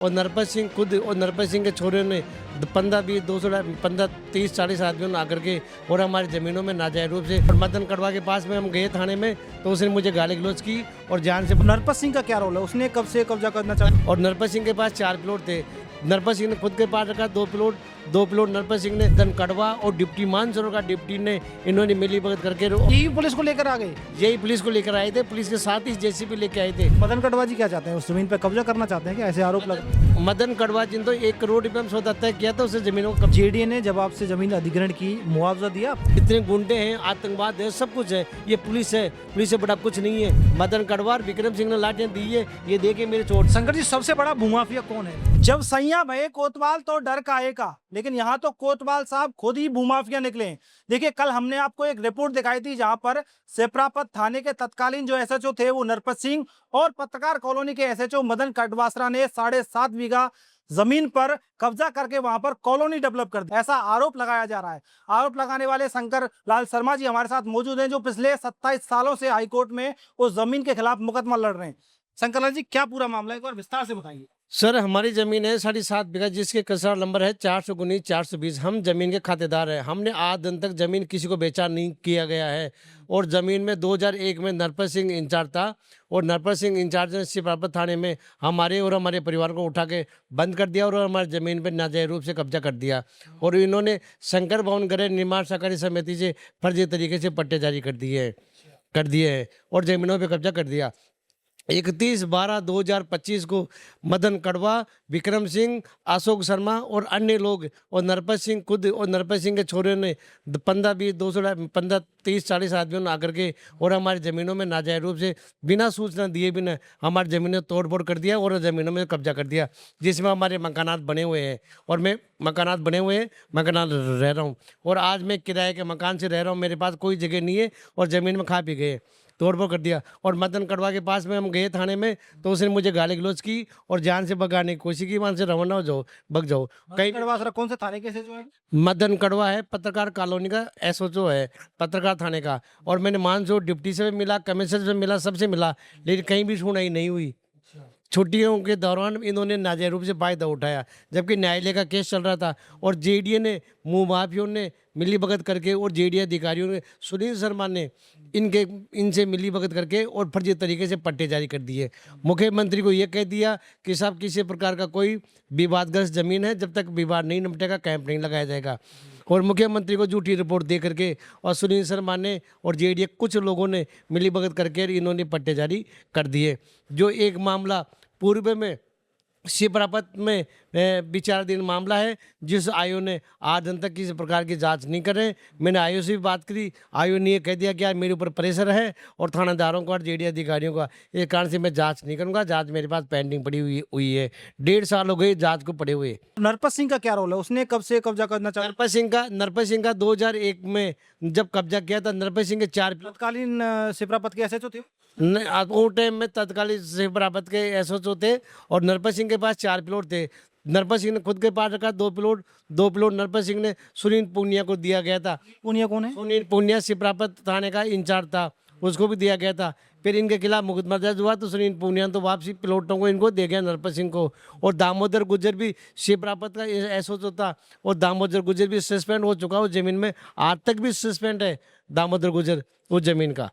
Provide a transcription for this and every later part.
और नरपत सिंह खुद और नरपत सिंह के छोरे ने 15-20 200 15 30 40 आदमियों ने आकर के और हमारी ज़मीनों में नाजायज रूप से और मदन कड़वा के पास में हम गए थाने में, तो उसने मुझे गाली गलौज की और जान से। नरपत सिंह का क्या रोल है? उसने कब से कब्जा करना चाहा? और नरपत सिंह के पास 4 प्लॉट थे। नरपत सिंह ने खुद के पास रखा 2 प्लॉट नरपत सिंह ने मदन कड़वा और डिप्टी मानसरोवर का डिप्टी ने इन्होंने मिली भगत करके यही पुलिस को लेकर आ गए? यही पुलिस को लेकर आए थे। पुलिस के साथ ही जेसीबी लेके आए थे। मदन कड़वा जी क्या चाहते हैं? उस जमीन पे कब्जा करना चाहते हैं क्या? ऐसे आरोप लगा। मदन कड़वा जी तो 1 करोड़ रुपये में सौदा तय किया था, उसे जमीनों को जेडीए ने जब आपसे जमीन अधिग्रहण की, मुआवजा दिया? इतने गुंडे हैं, आतंकवाद है, सब कुछ है। ये पुलिस है, पुलिस से बड़ा कुछ नहीं है। मदन कड़वा और विक्रम सिंह ने लाठियां दी है, ये देखे मेरे चोट। शंकर जी, सबसे बड़ा भूमाफिया कौन है? जब सैया भये कोतवाल तो डर काहे का, लेकिन यहाँ तो कोतवाल साहब खुद ही भूमाफिया निकले हैं। देखिए, कल हमने आपको एक रिपोर्ट दिखाई थी जहां पर सेप्रापत थाने के तत्कालीन जो एसएचओ थे वो नरपत सिंह और पत्रकार कॉलोनी के एसएचओ मदन कड़वासरा ने 7.5 बीघा जमीन पर कब्जा करके वहां पर कॉलोनी डेवलप कर दी, ऐसा आरोप लगाया जा रहा है। आरोप लगाने वाले शंकर लाल शर्मा जी हमारे साथ मौजूद हैं, जो पिछले 27 सालों से हाईकोर्ट में उस जमीन के खिलाफ मुकदमा लड़ रहे हैं। शंकर लाल जी, क्या पूरा मामला है, एक बार विस्तार से बताइए। सर, हमारी जमीन है 7.5 बीघा, जिसके कसरा नंबर है 419 420। हम जमीन के खातेदार हैं। हमने आज दिन तक जमीन किसी को बेचा नहीं किया गया है। और जमीन में 2001 में नरपत सिंह इंचार्ज था और नरपत सिंह इंचार्ज ने सेप्रापत थाने में हमारे और हमारे परिवार को उठा के बंद कर दिया और हमारी ज़मीन पर नाजायज रूप से कब्जा कर दिया। और इन्होंने शंकर भवन गृह निर्माण सहकारी समिति से फर्जी तरीके से पट्टे जारी कर दिए हैं और ज़मीनों पर कब्जा कर दिया। 31/12/2025 को मदन कड़वा, विक्रम सिंह, अशोक शर्मा और अन्य लोग और नरपत सिंह खुद और नरपत सिंह के छोरे ने 15-20 200 15 30 40 आदमियों ने आकर के और हमारी ज़मीनों में नाजायज रूप से बिना सूचना दिए बिना हमारी ज़मीनों तोड़-फोड़ कर दिया और ज़मीनों में कब्जा कर दिया, जिसमें हमारे मकानात बने हुए हैं। और मैं मकानात रह रहा हूँ और आज मैं किराए के मकान से रह रहा हूँ। मेरे पास कोई जगह नहीं है और ज़मीन में खा पी गए, तोड़फोड़ कर दिया। और मदन कड़वा के पास में हम गए थाने में, तो उसने मुझे गाली गलौज की और जान से भगाने की कोशिश की। वहां से रवाना हो जाओ, भग जाओ कहीं। कड़वा कौन से थाने के जो है? मदन कड़वा है, पत्रकार कॉलोनी का एसओचओ है, पत्रकार थाने का। और मैंने मानसरोवर डिप्टी से भी मिला, कमिश्नर से मिला, सबसे मिला, लेकिन कहीं भी सुनवाई नहीं हुई। छुट्टियों के दौरान इन्होंने नाजायज रूप से फायदा उठाया, जबकि न्यायालय का केस चल रहा था। और जेडीए ने, मुँह माफियों ने मिली भगत करके और जेडीए अधिकारियों ने, सुनील शर्मा ने इनसे मिली भगत करके और फर्जी तरीके से पट्टे जारी कर दिए। मुख्यमंत्री को ये कह दिया कि साहब किसी प्रकार का कोई विवादग्रस्त जमीन है, जब तक विवाद नहीं निपटेगा कैंप नहीं लगाया जाएगा। और मुख्यमंत्री को झूठी रिपोर्ट दे करके और सुनील शर्मा ने और जेडीए कुछ लोगों ने मिली भगत करके इन्होंने पट्टे जारी कर दिए। जो एक मामला पूर्व में सेप्रापत में विचाराधीन मामला है, जिस आयोग ने आज दिन तक किसी प्रकार की जांच नहीं कर रहे। मैंने आयोग से भी बात करी, आयोग ने ये कह दिया कि यार मेरे ऊपर प्रेशर है और थानादारों का और जेडीए अधिकारियों का, इस कारण से मैं जांच नहीं करूंगा। जांच मेरे पास पेंडिंग पड़ी हुई है। 1.5 साल हो गए जांच को पड़े हुए। नरपत सिंह का क्या रोल है? उसने कब से कब्जा करना चाहा? नरपत सिंह का 2001 में जब कब्जा किया था। नरपत सिंह के 4 तत्कालीन सेप्रापत के एसएचओ थे वो टाइम में तत्कालीन सेप्रापत के एसओचओ थे और नरपत सिंह के पास 4 प्लॉट थे। नरपत सिंह ने खुद के पास रखा 2 प्लॉट नरपत सिंह ने सुनील पूनिया को दिया गया था। पूनिया कौन है? सुनील पूनिया सेप्रापत थाने का इंचार्ज था, उसको भी दिया गया था। फिर इनके खिलाफ मुकदमा दर्ज हुआ तो सुनील पूनिया तो वापसी प्लॉटों को इनको दे गया नरपत सिंह को। और दामोदर गुर्जर भी सेप्रापत का एसओचओ था और दामोदर गुर्जर भी सस्पेंड हो चुका उस जमीन में, आज तक भी सस्पेंड है दामोदर गुर्जर उस जमीन का।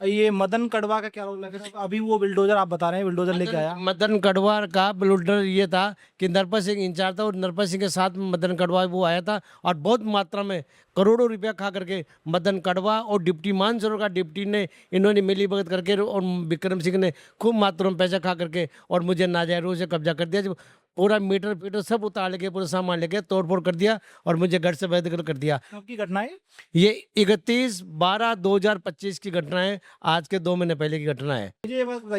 ये मदन कड़वा का क्या रोल है? अभी वो बिल्डोजर आप बता रहे हैं, बिल्डोजर लेके आया। मदन कड़वा का बिल्डर ये था कि नरपत सिंह इंचार्ज था और नरपत सिंह के साथ में मदन कड़वा वो आया था और बहुत मात्रा में करोड़ों रुपया खा करके मदन कड़वा और डिप्टी मानसरोवर का डिप्टी ने इन्होंने मिली भगत करके और विक्रम सिंह ने खूब मात्रा में पैसा खा करके और मुझे नाजायज रूप से कब्जा कर दिया। पूरा मीटर फीटर सब उतार लेके, पूरा सामान लेके तोड़फोड़ कर दिया और मुझे घर से बेदखल कर दिया। कब की घटना है ये? 31/12/2025 की घटना है, आज के 2 महीने पहले की घटना है।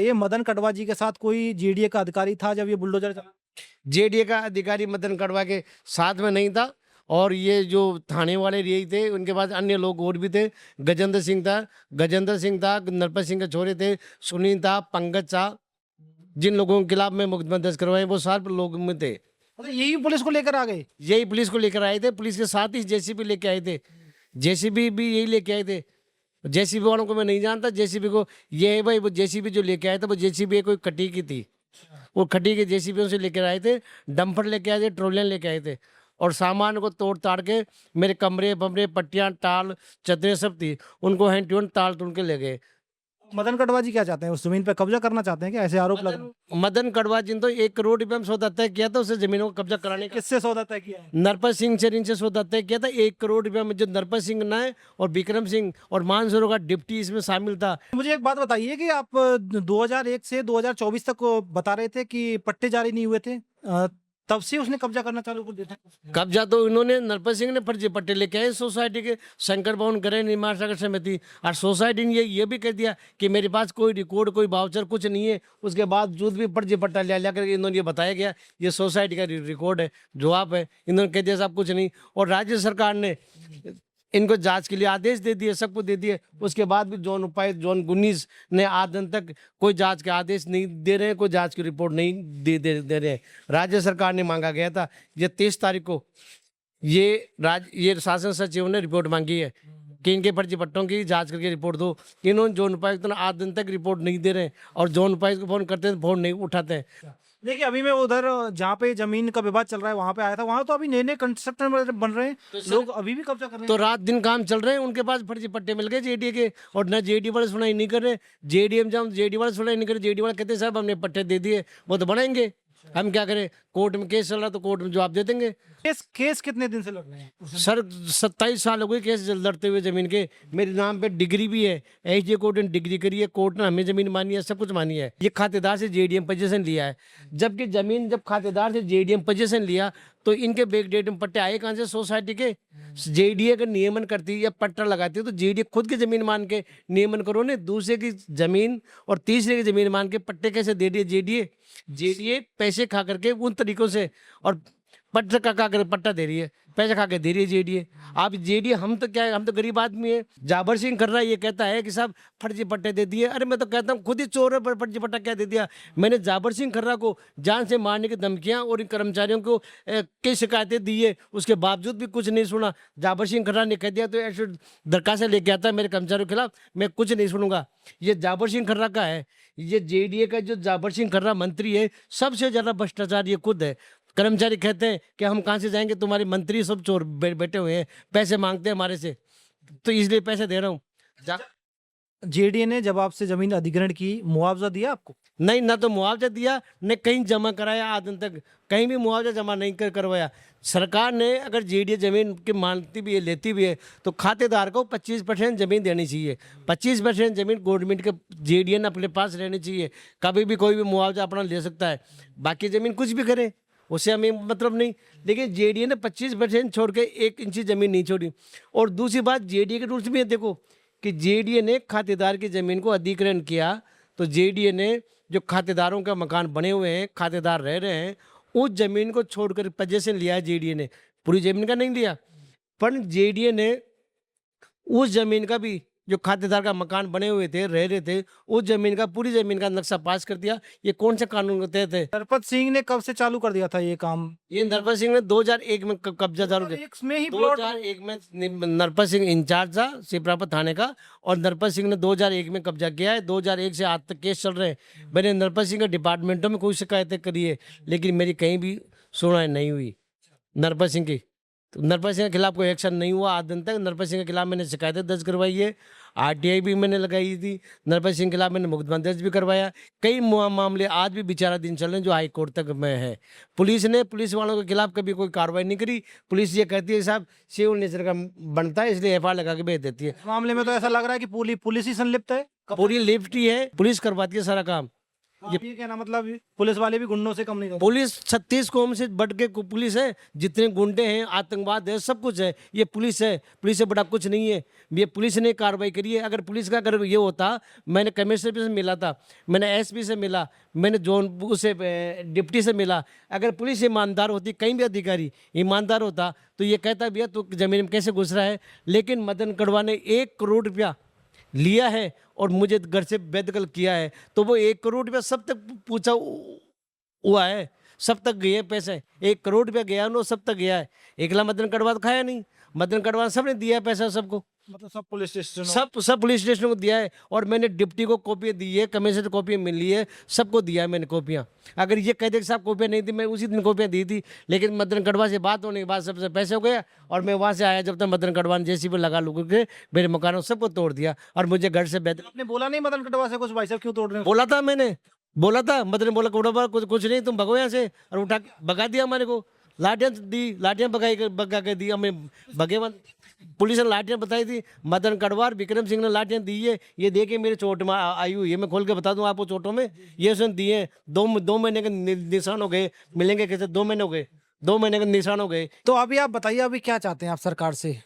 ये मदन कड़वा जी के साथ कोई जेडीए का अधिकारी था जब ये बुलडोजर चला? जेडीए का अधिकारी मदन कड़वा के साथ में नहीं था और ये जो थाने वाले यही थे, उनके पास अन्य लोग और भी थे। गजेंद्र सिंह था, नरपत सिंह के छोरे थे, सुनील था, पंकज था। जिन लोगों के खिलाफ में मुकदमा दर्ज करवाए वो 7 लोग में थे। यही पुलिस को लेकर आ गए? यही पुलिस को लेकर आए थे। पुलिस के साथ ही जेसीबी लेके आए थे। जेसीबी भी यही लेके आए थे। जेसीबी वालों को मैं नहीं जानता। जेसीबी को ये है भाई, वो जेसीबी जो लेके आया था वो जेसीबी कोई कटी की थी। वो खड्डी के जेसीबी से लेकर आए थे, डंपर लेके आए थे, ट्रोलियां लेके आए थे और सामान को तोड़ ताड़ के मेरे कमरे बमरे पट्टियां टाल चदरें सब थी, उनको हैंड टू हैंड ताल तोड़ के ले गए। मदन कड़वा जी क्या चाहते हैं, उस जमीन पे कब्जा करना चाहते हैं क्या, ऐसे आरोप लग रहे हैं? मदन कड़वा जी ने तो 1 करोड़ रुपए में सौदा तय किया था उसे जमीनों को कब्जा कराने का। किससे सौदा तय किया है? नरपत सिंह से इनसे सौदा तय किया था 1 करोड़ रुपया में, जो नरपत सिंह ना है और विक्रम सिंह और मानसरोवर का डिप्टी इसमें शामिल था। मुझे एक बात बताइए कि आप 2001 से 2024 तक को बता रहे थे कि पट्टे जारी नहीं हुए थे, तब से उसने कब्जा करना चालू कर दिया था? कब्जा तो इन्होंने नरपत सिंह ने फर्जी पट्टे लेके आए सोसाइटी के, शंकर भवन गृह निर्माण सागर समिति, और सोसाइटी ने ये भी कह दिया कि मेरे पास कोई रिकॉर्ड कोई वाउचर कुछ नहीं है। उसके बावजूद भी फर्जी पट्टा लिया करके इन्होंने ये बताया गया ये सोसाइटी का रिकॉर्ड है, जवाब है, इन्होंने कह दिया साहब कुछ नहीं। और राज्य सरकार ने इनको जांच के लिए आदेश दे दिए, सब कुछ दे दिए, उसके बाद भी जोन उपायुक्त जोन 19 ने आज दिन तक कोई जांच के आदेश नहीं दे रहे हैं, कोई जांच की रिपोर्ट नहीं दे रहे हैं। राज्य सरकार ने मांगा गया था, ये 23 तारीख को ये शासन सचिव ने रिपोर्ट मांगी है कि इनके फर्जी पट्टों की जांच करके रिपोर्ट दो। इन्होंने जोन उपायुक्त ने आज दिन तक रिपोर्ट नहीं दे रहे हैं और जोन उपायुक्त को फोन करते हैं फोन नहीं उठाते हैं। देखिए अभी मैं उधर जहाँ पे जमीन का विवाद चल रहा है वहां पे आया था, वहां तो अभी नए नए कंस्ट्रक्शन बन रहे हैं, लोग अभी भी कब्जा कर रहे तो रात दिन काम चल रहे हैं, उनके पास फर्जी पट्टे मिल गए जेडीए के, और न जेडीए वाले सुनाई नहीं कर रहे। जेडीएम जब जेडीए वाले सुनाई नहीं कर रहे, जेडीए वाले कहते हैं साहब हमने पट्टे दे दिए, वो तो बनाएंगे, हम क्या करें, कोर्ट में केस चल रहा तो कोर्ट में जवाब दे देंगे। हैं। केस कितने दिन से लड़ रहे हैं? सर 27 साल हो गए केस लड़ते हुए जमीन के, मेरे नाम पे डिग्री भी है, एचडी कोर्ट ने डिग्री करी है, कोर्ट ने हमें जमीन मानी है, सब कुछ मानी है। ये खातेदार से जेडीएम पोजीशन लिया है, जबकि जमीन जब खातेदार से जेडीएम पोजीशन लिया तो इनके बैक डेट में पट्टे आए कहाँ से? सोसाइटी के। जेडीए का नियमन करती है या पट्टा लगाती है तो जेडीए खुद की जमीन मान के नियमन करो ने, दूसरे की जमीन और तीसरे की जमीन मान के पट्टे कैसे दे दिए जेडीए? जेडीए पैसे खा करके उन तरीकों से और पट्टा खा कर पट्टा दे रही है, पैसे खा के दे रही है जेडीए। आप जेडीए, हम तो क्या है, हम तो गरीब आदमी है। जाबर सिंह खर्रा ये कहता है कि साहब फर्जी पट्टे दे दिए, अरे मैं तो कहता हूँ खुद ही चोर है, पर फर्जी पट्टा क्या दे दिया? मैंने जाबर सिंह खर्रा को जान से मारने की धमकियां और इन कर्मचारियों को कई शिकायतें दी है, उसके बावजूद भी कुछ नहीं सुना। जाबर सिंह खर्रा ने कह दिया तो ऐसे दरखास्त लेके आता है मेरे कर्मचारियों के खिलाफ, मैं कुछ नहीं सुनूंगा। ये जाबर सिंह खर्रा का है, ये जेडीए का जो जाबर सिंह खर्रा मंत्री है, सबसे ज्यादा भ्रष्टाचार ये खुद है। कर्मचारी कहते हैं कि हम कहाँ से जाएंगे, तुम्हारे मंत्री सब चोर बैठे हुए हैं, पैसे मांगते हैं हमारे से, तो इसलिए पैसे दे रहा हूँ। जेडीए ने जब आपसे जमीन अधिग्रहण की, मुआवजा दिया आपको? नहीं, ना तो मुआवजा दिया, न कहीं जमा कराया, आज दिन तक कहीं भी मुआवजा जमा नहीं करवाया। सरकार ने अगर जेडीए जमीन की मानती भी है, लेती भी है, तो खातेदार को 25% जमीन देनी चाहिए। 25% जमीन गवर्नमेंट के जेडीए ने अपने पास रहनी चाहिए, कभी भी कोई भी मुआवजा अपना ले सकता है, बाकी जमीन कुछ भी करे उससे हमें मतलब नहीं। लेकिन जेडीए ने 25% छोड़ के 1 इंची जमीन नहीं छोड़ी। और दूसरी बात जेडीए के रूल्स में है, देखो कि जेडीए ने खातेदार की जमीन को अधिग्रहण किया, तो जेडीए ने जो खातेदारों का मकान बने हुए हैं, खातेदार रह रहे हैं, उस जमीन को छोड़कर पोजीशन लिया है जेडीए ने, पूरी जमीन का नहीं लिया। पर जेडीए ने उस जमीन का भी, जो खातेदार का मकान बने हुए थे, रह रहे थे, उस जमीन का, पूरी जमीन का नक्शा पास कर दिया। ये कौन से कानून के तहत है? नरपत सिंह ने कब से चालू कर दिया था ये काम? ये नरपत सिंह ने 2001 में कब्जा चालू किया। 2001 में ही प्लॉट 2001 में नरपत सिंह इंचार्ज था सिपरापत थाने का, और नरपत सिंह ने 2001 में कब्जा किया है। 2001 से आज तक केस चल रहे हैं। मैंने नरपत सिंह के डिपार्टमेंटों में कोई शिकायतें करी है, लेकिन मेरी कहीं भी सुनवाई नहीं हुई नरपत सिंह की। तो नरपत सिंह के खिलाफ कोई एक्शन नहीं हुआ आज दिन तक। नरपत सिंह के खिलाफ मैंने शिकायतें दर्ज करवाई है, आरटीआई भी मैंने लगाई थी, नरपत सिंह के खिलाफ मैंने मुकदमा दर्ज भी करवाया। कई मामले आज भी विचाराधीन चल रहे हैं जो हाई कोर्ट तक में है। पुलिस वालों के खिलाफ कभी कोई कार्रवाई नहीं करी। पुलिस ये कहती है साहब सिविल नेचर का बनता है, इसलिए एफआईआर लगा के भेज देती है। मामले में तो ऐसा लग रहा है कि पुलिस ही संलिप्त है। पूरी लिफ्ट ही है, पुलिस करवाती है सारा काम। ये कहना मतलब पुलिस वाले भी गुंडों से कम नहीं होते? पुलिस 36 कौम से बढ़ के पुलिस है, जितने गुंडे हैं, आतंकवाद है, सब कुछ है, ये पुलिस है। पुलिस से बड़ा कुछ नहीं है। ये पुलिस ने कार्रवाई करी है। अगर पुलिस का अगर ये होता, मैंने कमिश्नर से मिला था, मैंने एसपी से मिला, मैंने जोन से डिप्टी से मिला। अगर पुलिस ईमानदार होती, कहीं भी अधिकारी ईमानदार होता, तो ये कहता भैया तो जमीन में कैसे घुस रहा है। लेकिन मदन कड़वा ने 1 करोड़ रुपया लिया है और मुझे घर से बेदखल किया है, तो वो 1 करोड़ रुपया सब तक पूछा हुआ है, सब तक गए हैं पैसे। 1 करोड़ रुपया गया, सब तक गया है। एकला मदन कड़वा तो खाया नहीं, मदन कड़वा सबने दिया है पैसा सबको। मतलब सब पुलिस स्टेशन सब पुलिस स्टेशन को दिया है। और मैंने डिप्टी को कॉपी दी है, कमिश्नर को कॉपी मिली है, सबको दिया है मैंने कॉपियाँ। अगर ये कह दे कि साहब कॉपियाँ नहीं थी, मैं उसी दिन कॉपियाँ दी थी। लेकिन मदन कड़वा से बात होने के बाद सबसे पैसे हो गया, और मैं वहाँ से आया जब तक मदन कड़वा ने जेसीबी लगा लुग के मेरे मकानों सबको तोड़ दिया, और मुझे घर से बेहतर आपने बोला नहीं मदन कटवा से कुछ, भाई साहब क्यों तोड़ रहे हो? बोला था मैंने, बोला था। मदन ने बोला कड़वा कुछ नहीं, तुम भगो यहाँ से, और उठा के भगा दिया हमारे को। लाठियाँ दी, लाठियाँ भगा के दी हमें, भगे मन। पुलिस ने लाठियाँ बताई थी, मदन कड़वार विक्रम सिंह ने लाठियाँ दी है। ये देखिए मेरे चोट में आई हुई है, मैं खोल के बता दूं आपको चोटों में, ये उसने दिए हैं। 2 महीने के निशान हो गए, मिलेंगे कैसे? 2 महीने हो गए, 2 महीने के निशान हो गए। तो अभी आप बताइए, अभी क्या चाहते हैं आप सरकार से?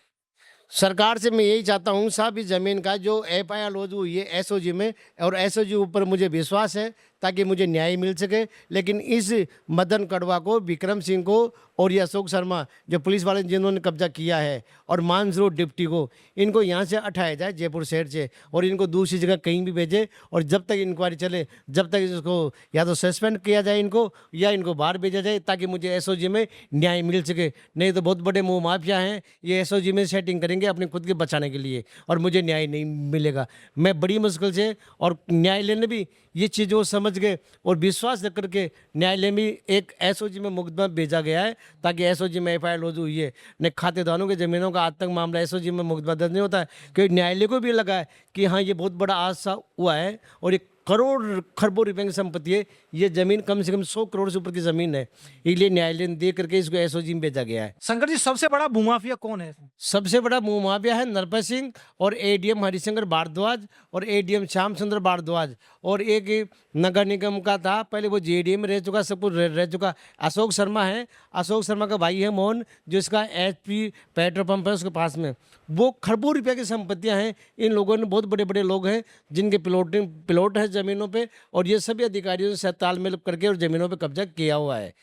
सरकार से मैं यही चाहता हूँ साहब, इस ज़मीन का जो FIR लॉज हुई है SOG में, और SOG ऊपर मुझे विश्वास है ताकि मुझे न्याय मिल सके। लेकिन इस मदन कड़वा को, विक्रम सिंह को, और ये अशोक शर्मा जो पुलिस वाले जिन्होंने कब्जा किया है, और मानसरोवर डिप्टी को, इनको यहाँ से हटाया जाए जयपुर शहर से, और इनको दूसरी जगह कहीं भी भेजे। और जब तक इंक्वायरी चले, जब तक इसको या तो सस्पेंड किया जाए इनको, या इनको बाहर भेजा जाए, ताकि मुझे SOG में न्याय मिल सके। नहीं तो बहुत बड़े मोह माफिया हैं, ये SOG में सेटिंग करेंगे अपने खुद के बचाने के लिए, और मुझे न्याय नहीं मिलेगा। मैं बड़ी मुश्किल से, और न्यायालय ने भी ये चीज़ वो समझ गए और विश्वास रख करके न्यायालय में एक SOG में मुकदमा भेजा गया है, ताकि SOG में FIR लॉज हुई है। न खातेदारों की ज़मीनों का आज तक मामला SOG में मुकदमा दर्ज नहीं होता है, क्योंकि न्यायालय को भी लगा है कि हाँ ये बहुत बड़ा हादसा हुआ है, और ये करोड़ खरबों रुपए की संपत्ति है, ये जमीन कम से कम 100 करोड़ से ऊपर की जमीन है, इसलिए न्यायालय ने देख करके इसको SOG में भेजा गया है। शंकर जी, सबसे बड़ा भूमाफिया कौन है? सबसे बड़ा मुआविया है नरपत सिंह, और ADM हरिशंकर भारद्वाज, और ADM श्याम सुंदर भारद्वाज, और एक नगर निगम का था पहले, वो JDA में रह चुका, सब कुछ रह चुका, अशोक शर्मा है। अशोक शर्मा का भाई है मोहन, जो इसका HP पेट्रोल पंप है उसके पास में। वो खरबों रुपये की संपत्तियां हैं। इन लोगों ने, बहुत बड़े बड़े लोग हैं जिनके प्लॉट है ज़मीनों पे, और ये सभी अधिकारियों से तालमेल करके और ज़मीनों पे कब्जा किया हुआ है।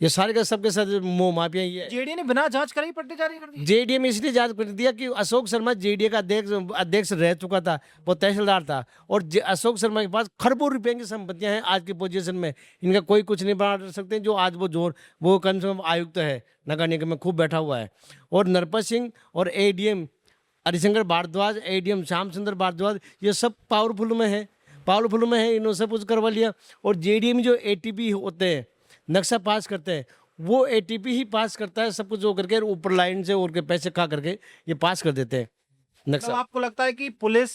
ये सारे का सबके साथ मोह माफिया ही है। जेडीए ने बिना जांच करे ही पट्टे जारी कर दिए। JDA में इसलिए जांच कर दिया कि अशोक शर्मा JDA का अध्यक्ष रह चुका था, वो तहसीलदार था, और अशोक शर्मा के पास खरबों रुपए की संपत्तियां हैं आज की पोजीशन में। इनका कोई कुछ नहीं बना सकते। जो आज वो कम से कम आयुक्त है नगर निगम में, खूब बैठा हुआ है। और नरपत सिंह और ADM हरिशंकर भारद्वाज, ADM श्याम सुंदर भारद्वाज, ये सब पावरफुल में है, इन्होंने सब कुछ करवा लिया। और JDA में जो ATP होते हैं, नक्शा पास करते हैं, वो ATP ही पास करता है सब कुछ हो करके, ऊपर लाइन से और के पैसे खा करके ये पास कर देते हैं तो नक्शा। आपको लगता है कि पुलिस,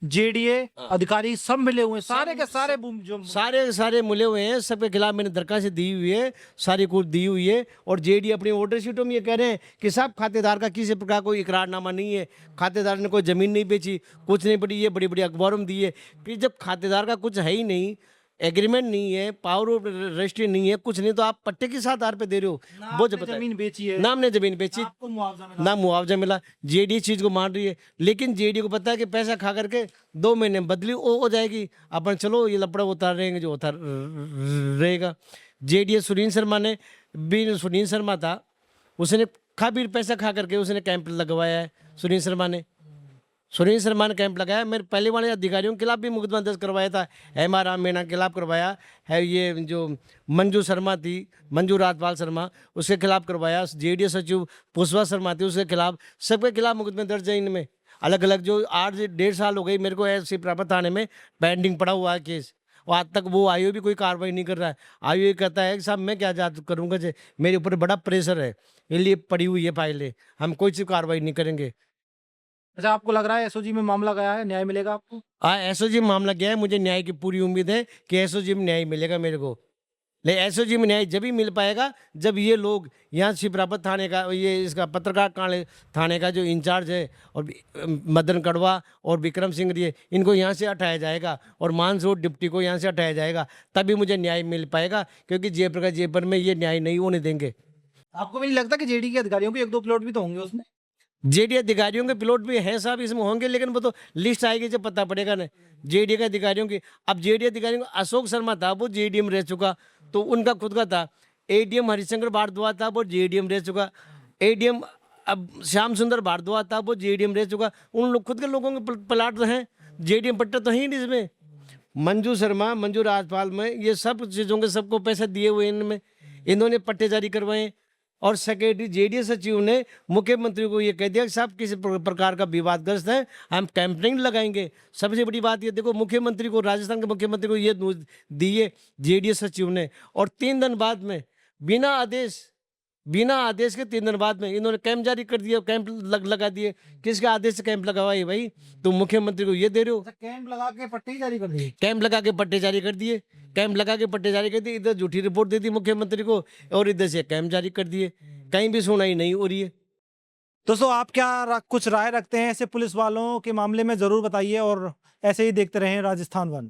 जेडीए अधिकारी सब मिले हुए हैं, सारे के सारे जो सारे के सारे मिले हुए हैं, सबके खिलाफ मैंने दरखास्त दी हुई है, सारी कुछ दी हुई है। और JDA अपनी वोटर शीटों में ये कह रहे हैं कि साहब खातेदार का किसी प्रकार कोई इकरारनामा नहीं है, खातेदार ने कोई ज़मीन नहीं बेची, कुछ नहीं पड़ी, ये बड़ी बड़ी अखबारों में दी है। कि जब खातेदार का कुछ है ही नहीं, एग्रीमेंट नहीं है, पावर ऑफ रजिस्ट्री नहीं है, कुछ नहीं, तो आप पट्टे किस आधार पे दे रहे हो? वो जब जमीन बेची है, नाम ने जमीन बेची, आपको मुआवजा मिला, ना मुआवजा मिला। JDA चीज को मान रही है, लेकिन JDA को पता है कि पैसा खा करके 2 महीने में बदली हो जाएगी, अपन चलो ये लपड़ा उतार रहेंगे जो उतार रहेगा। JDA सुनील शर्मा ने भी, सुनील शर्मा था, उसने काफी पैसा खा करके उसने कैंप लगवाया है। सुनील शर्मा ने कैंप लगाया। मेरे पहले वाले अधिकारियों के खिलाफ भी मुकदमा दर्ज करवाया था, MR मीणा के खिलाफ करवाया है, ये जो मंजू शर्मा थी, मंजू राजपाल शर्मा, उसके खिलाफ करवाया। JDA सचिव पुष्पा शर्मा थी, उसके खिलाफ, सबके खिलाफ मुकदमे दर्ज है इनमें, अलग अलग। जो 8 से 1.5 साल हो गई मेरे को ऐसी प्राप्त थाने में पेंडिंग पड़ा हुआ है केस, और आज तक वो आयोग भी कोई कार्रवाई नहीं कर रहा है। आयोग कहता है कि साहब मैं क्या जांच करूँगा, मेरे ऊपर बड़ा प्रेशर है, इसलिए पड़ी हुई है फाइलें, हम कोई सी कार्रवाई नहीं करेंगे। अच्छा, आपको लग रहा है एसओजी में मामला गया है, न्याय मिलेगा आपको? SOG में मामला गया है, मुझे न्याय की पूरी उम्मीद है कि SOG में न्याय मिलेगा मेरे को। लेकिन SOG में न्याय जब ही मिल पाएगा जब ये लोग यहाँ शिवरापत थाने का, ये इसका पत्रकार कांड थाने का जो इंचार्ज है, और मदन कड़वा और विक्रम सिंह ये, इनको यहाँ से हटाया जाएगा, और मानसरोवर डिप्टी को यहाँ से हटाया जाएगा, तभी मुझे न्याय मिल पाएगा। क्योंकि जयपुर में ये न्याय नहीं होने देंगे। आपको भी नहीं लगता कि जेडी के अधिकारियों के 1-2 प्लॉट भी तो होंगे उसमें? JDA अधिकारियों के प्लॉट भी हैं साहब इसमें होंगे, लेकिन वो तो लिस्ट आएगी जब पता पड़ेगा ना JDA के अधिकारियों की। अब JDA अधिकारियों को, अशोक शर्मा था वो JDA में रह चुका, तो उनका खुद का था। ADM हरिशंकर भारद्वाज था, वो JDA में रह चुका। ADM अब श्याम सुंदर भारद्वाज था, वो JDA में रह चुका। उन लोग खुद के लोगों के प्लाट तो हैं, JDA में पट्टा तो है ही नहीं इसमें। मंजू शर्मा, मंजू राजपाल में, ये सब चीज़ों के सबको पैसे दिए हुए इनमें, इन्होंने पट्टे जारी करवाए। और सेक्रेटरी जेडीएस सचिव ने मुख्यमंत्री को ये कह दिया कि साहब किसी प्रकार का विवादग्रस्त है, हम कैंपेनिंग लगाएंगे। सबसे बड़ी बात ये देखो, मुख्यमंत्री को, राजस्थान के मुख्यमंत्री को ये न्यूज़ दी है जेडीएस सचिव ने, और 3 दिन बाद में बिना आदेश के 3 दिन बाद में इन्होंने कैंप जारी कर दिया, कैंप लगा दिए। किसके आदेश से कैंप लगा हुआ है भाई? तुम मुख्यमंत्री को ये दे रहे हो। कैंप लगा के पट्टी जारी कर दी, कैंप लगा के पट्टे जारी कर दिए, कैंप लगा के पट्टे जारी कर दिए, इधर झूठी रिपोर्ट दे दी मुख्यमंत्री को और इधर से कैंप जारी कर दिए। कहीं भी सुनाई नहीं हो रही है। दोस्तों आप क्या कुछ राय रखते हैं ऐसे पुलिस वालों के मामले में, जरूर बताइए और ऐसे ही देखते रहें राजस्थान वन।